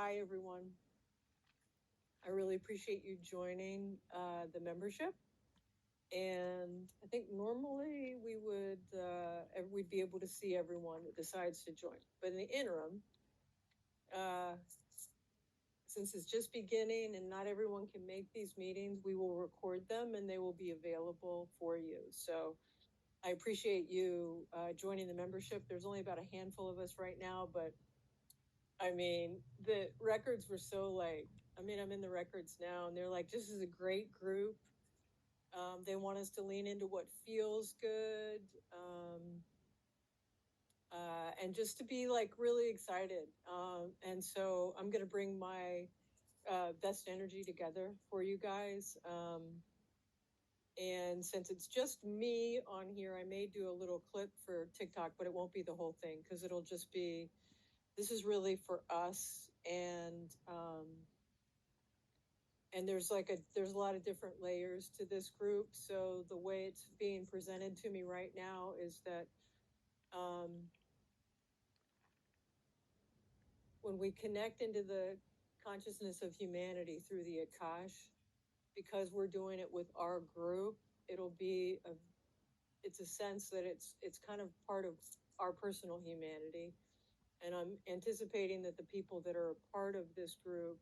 hi, everyone. I really appreciate you joining the membership. And I think normally we'd be able to see everyone that decides to join. But in the interim, since it's just beginning and not everyone can make these meetings, we will record them and they will be available for you. So I appreciate you joining the membership. There's only about a handful of us right now, but I mean, the records were so like, I'm in the records now and they're like, this is a great group. They want us to lean into what feels good. And just to be like really excited. And so I'm going to bring my best energy together for you guys. And since it's just me on here, I may do a little clip for TikTok, but it won't be the whole thing because it'll just be, this is really for us. And there's a lot of different layers to this group. So the way it's being presented to me right now is that when we connect into the consciousness of humanity through the Akash, because we're doing it with our group, it's a sense that it's kind of part of our personal humanity. And I'm anticipating that the people that are a part of this group,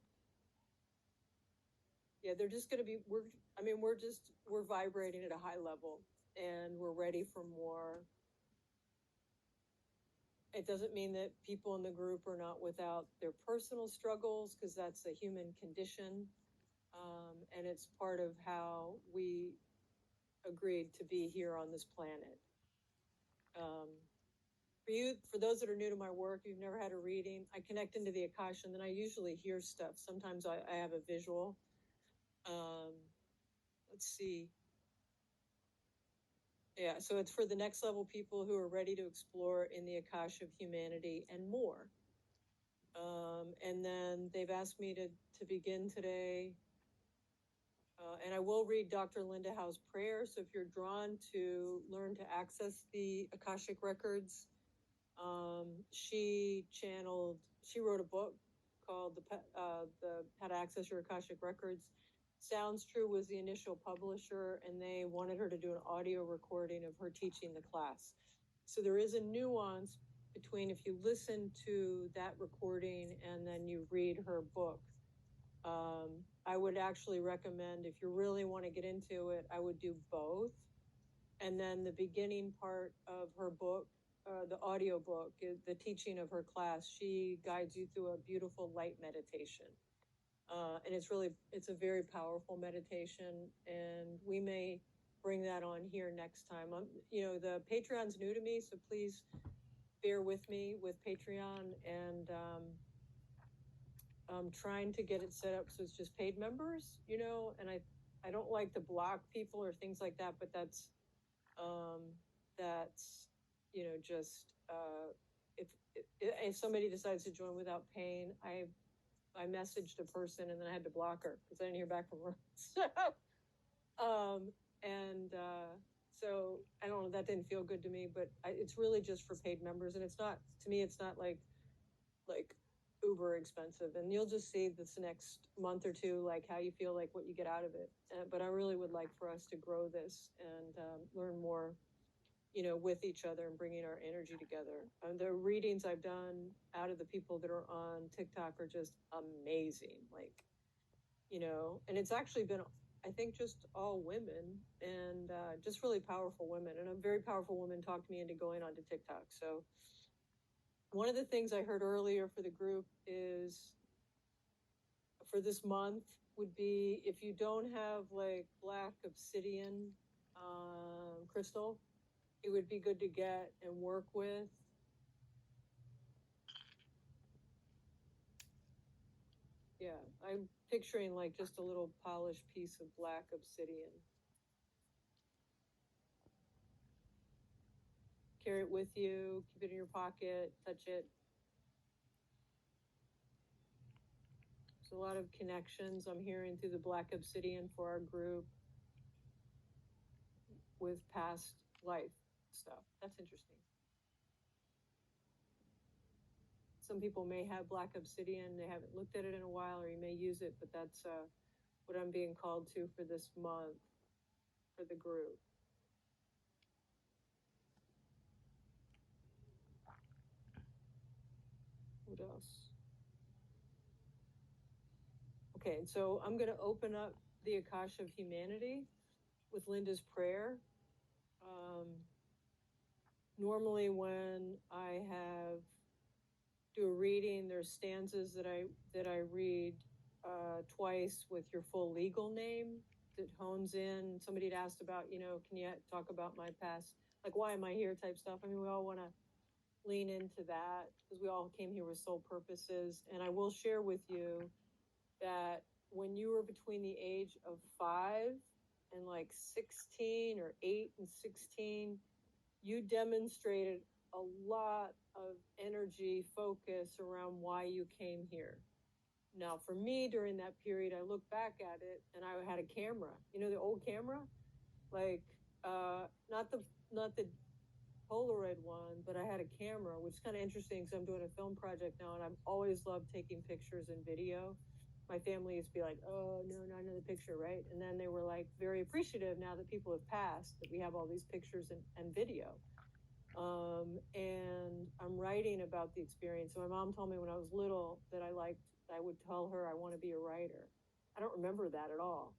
they're just going to be, we're vibrating at a high level and we're ready for more. It doesn't mean that people in the group are not without their personal struggles, because that's a human condition. And it's part of how we agreed to be here on this planet. For those that are new to my work, you've never had a reading, I connect into the Akash and then I usually hear stuff. Sometimes I have a visual. Let's see. Yeah, so it's for the next level people who are ready to explore in the Akash of humanity and more. And then they've asked me to begin today. And I will read Dr. Linda Howe's prayer. So if you're drawn to learn to access the Akashic records, she wrote a book called the How to Access Your Akashic Records. Sounds True was the initial publisher, and they wanted her to do an audio recording of her teaching the class. So there is a nuance between if you listen to that recording and then you read her book. I would actually recommend, if you really want to get into it, I would do both. And then the beginning part of her book, the audio book, is the teaching of her class. She guides you through a beautiful light meditation. And it's a very powerful meditation. And we may bring that on here next time. The Patreon's new to me, so please bear with me with Patreon. And I'm trying to get it set up so it's just paid members, and I don't like to block people or things like that, but that's just if somebody decides to join without paying, I messaged a person and then I had to block her because I didn't hear back from her. So I don't know, that didn't feel good to me, but it's really just for paid members, and it's not, to me, it's not like uber expensive. And you'll just see this next month or two, like how you feel, like what you get out of it. But I really would like for us to grow this and learn more, with each other and bringing our energy together. The readings I've done out of the people that are on TikTok are just amazing. And it's actually been, I think, just all women and just really powerful women. And a very powerful woman talked me into going onto TikTok. So one of the things I heard earlier for the group is, for this month, would be if you don't have like black obsidian crystal, it would be good to get and work with. Yeah, I'm picturing like just a little polished piece of black obsidian. Carry it with you, keep it in your pocket, touch it. There's a lot of connections I'm hearing through the black obsidian for our group with past life stuff. That's interesting. some people may have black obsidian, they haven't looked at it in a while, or you may use it, but that's what I'm being called to for this month for the group. What else? Okay, so I'm going to open up the Akasha of Humanity with Linda's prayer. Normally when I do a reading, there's stanzas that I read twice with your full legal name that hones in. Somebody had asked about, can you talk about my past, like why am I here type stuff. I mean, we all want to lean into that because we all came here with soul purposes. And I will share with you that when you were between the age of 5 and like 16 or 8 and 16, you demonstrated a lot of energy focus around why you came here. Now, for me, during that period, I look back at it and I had a camera, the old camera, like, not the Polaroid one, but I had a camera, which is kind of interesting because I'm doing a film project now and I've always loved taking pictures and video. My family used to be like, oh, no, not another picture, right? And then they were like very appreciative now that people have passed, that we have all these pictures and video. And I'm writing about the experience. So my mom told me when I was little that I would tell her I want to be a writer. I don't remember that at all.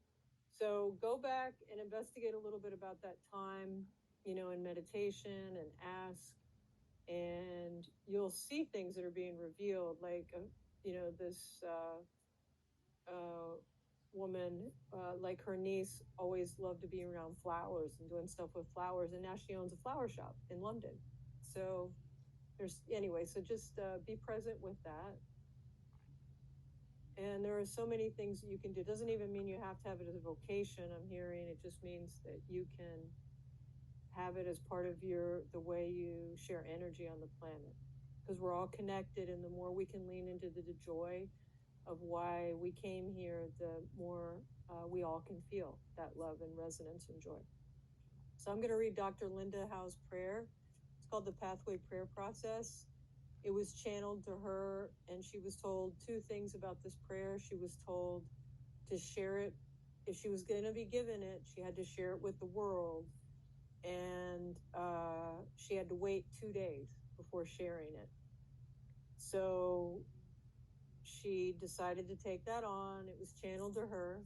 So go back and investigate a little bit about that time, in meditation, and ask, and you'll see things that are being revealed. Like, this woman, like her niece, always loved to be around flowers and doing stuff with flowers, and now she owns a flower shop in London. So so just be present with that. And there are so many things that you can do. It doesn't even mean you have to have it as a vocation, I'm hearing. It just means that you can have it as part of the way you share energy on the planet. Because we're all connected, and the more we can lean into the joy of why we came here, the more we all can feel that love and resonance and joy. So I'm going to read Dr. Linda Howe's prayer. It's called the Pathway Prayer Process. It was channeled to her, and she was told 2 things about this prayer. She was told to share it. If she was going to be given it, she had to share it with the world. And she had to wait 2 days before sharing it. So she decided to take that on. It was channeled to her.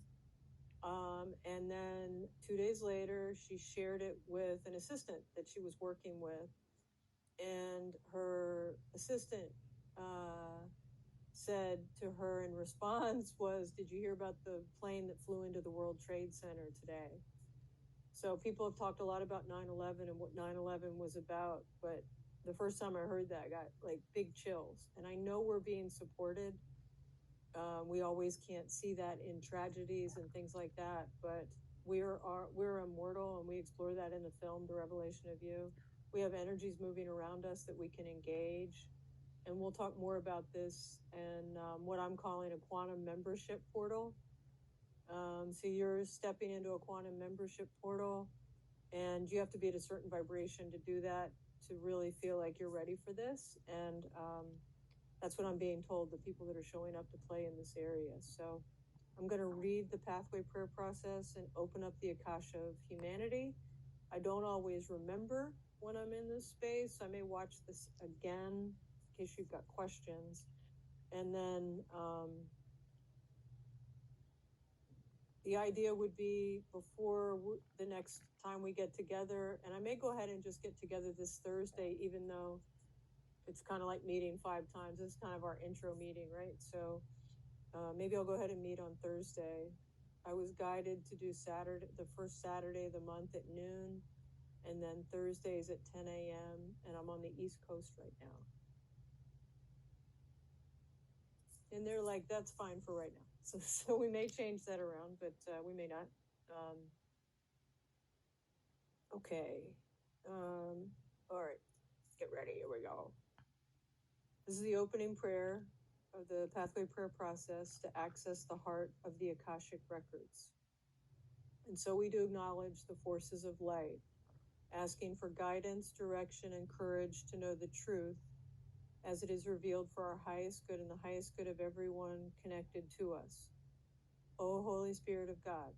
And then 2 days later, she shared it with an assistant that she was working with. And her assistant said to her in response was, did you hear about the plane that flew into the World Trade Center today? So people have talked a lot about 9/11 and what 9/11 was about, but the first time I heard that, I got like big chills. And I know we're being supported. We always can't see that in tragedies and things like that, but we're immortal, and we explore that in the film, The Revelation of You. We have energies moving around us that we can engage. And we'll talk more about this and what I'm calling a quantum membership portal. So you're stepping into a quantum membership portal, and you have to be at a certain vibration to do that, to really feel like you're ready for this. And that's what I'm being told, the people that are showing up to play in this area. So I'm going to read the Pathway Prayer Process and open up the Akasha of Humanity. I don't always remember when I'm in this space. I may watch this again in case you've got questions. And then the idea would be before the next time we get together, and I may go ahead and just get together this Thursday, even though it's kind of like meeting 5 times. This is kind of our intro meeting, right? So maybe I'll go ahead and meet on Thursday. I was guided to do Saturday, the first Saturday of the month at noon, and then Thursdays at 10 a.m., and I'm on the East Coast right now. And they're like, that's fine for right now. So we may change that around, but we may not. Okay. All right, let's get ready. Here we go. This is the opening prayer of the Pathway Prayer Process to access the heart of the Akashic records. And so we do acknowledge the forces of light, asking for guidance, direction, and courage to know the truth as it is revealed for our highest good and the highest good of everyone connected to us. O Holy Spirit of God,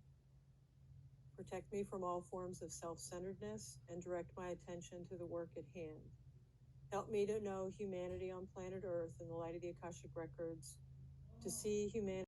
protect me from all forms of self-centeredness and direct my attention to the work at hand. Help me to know humanity on planet Earth in the light of the Akashic records, to see humanity